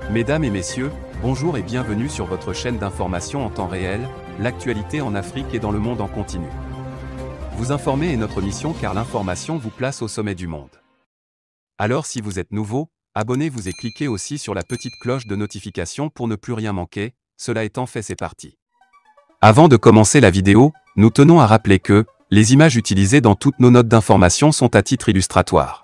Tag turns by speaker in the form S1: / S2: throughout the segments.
S1: Mesdames et messieurs, bonjour et bienvenue sur votre chaîne d'information en temps réel, l'actualité en Afrique et dans le monde en continu. Vous informer est notre mission car l'information vous place au sommet du monde. Alors si vous êtes nouveau, abonnez-vous et cliquez aussi sur la petite cloche de notification pour ne plus rien manquer, cela étant fait c'est parti. Avant de commencer la vidéo, nous tenons à rappeler que, les images utilisées dans toutes nos notes d'information sont à titre illustratoire.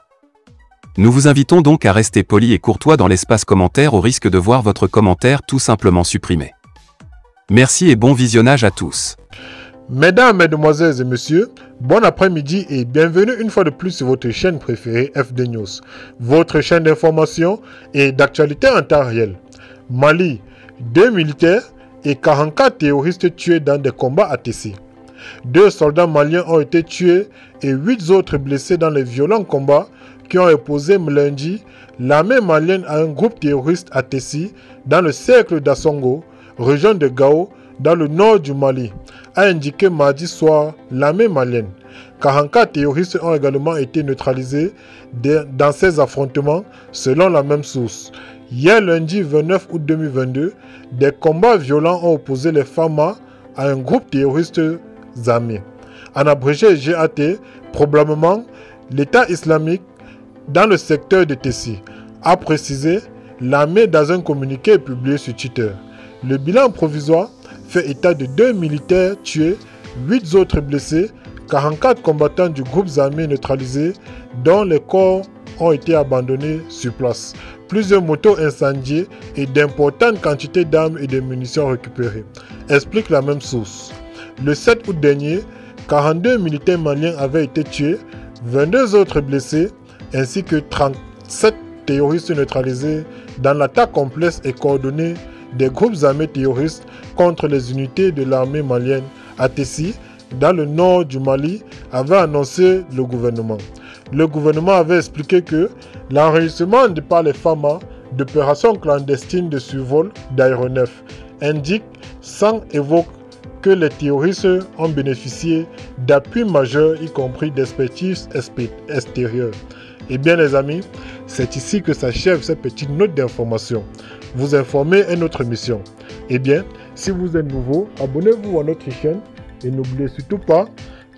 S1: Nous vous invitons donc à rester poli et courtois dans l'espace commentaire au risque de voir votre commentaire tout simplement supprimé. Merci et bon visionnage à tous.
S2: Mesdames, Mesdemoiselles et Messieurs, bon après-midi et bienvenue une fois de plus sur votre chaîne préférée FD News, votre chaîne d'information et d'actualité en temps réel. Mali, 2 militaires et 44 terroristes tués dans des combats à Tessie. 2 soldats maliens ont été tués et 8 autres blessés dans les violents combats qui ont opposé lundi l'armée malienne à un groupe terroriste à Tessie dans le cercle d'Assongo, région de Gao, dans le nord du Mali, a indiqué mardi soir l'armée malienne. 44 terroristes ont également été neutralisés dans ces affrontements, selon la même source. Hier lundi 29 août 2022, des combats violents ont opposé les FAMA à un groupe terroriste armé. En abrégé GAT, probablement l'État islamique dans le secteur de Tessie, a précisé l'armée dans un communiqué publié sur Twitter. Le bilan provisoire fait état de 2 militaires tués, 8 autres blessés, 44 combattants du groupe armé neutralisés dont les corps ont été abandonnés sur place, plusieurs motos incendiées et d'importantes quantités d'armes et de munitions récupérées, explique la même source. Le 7 août dernier, 42 militaires maliens avaient été tués, 22 autres blessés, ainsi que 37 terroristes neutralisés dans l'attaque complexe et coordonnée des groupes armés terroristes contre les unités de l'armée malienne à Tessie, dans le nord du Mali, avait annoncé le gouvernement. Le gouvernement avait expliqué que l'enregistrement par les FAMA d'opérations clandestines de survol d'aéronefs indique sans évoquer que les terroristes ont bénéficié d'appuis majeurs, y compris d'expertise extérieure. Eh bien les amis, c'est ici que s'achève cette petite note d'information. Vous informer est notre mission. Eh bien, si vous êtes nouveau, abonnez-vous à notre chaîne et n'oubliez surtout pas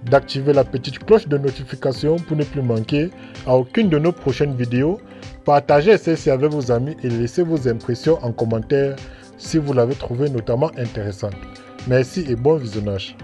S2: d'activer la petite cloche de notification pour ne plus manquer à aucune de nos prochaines vidéos. Partagez celle-ci avec vos amis et laissez vos impressions en commentaire si vous l'avez trouvé notamment intéressante. Merci et bon visionnage.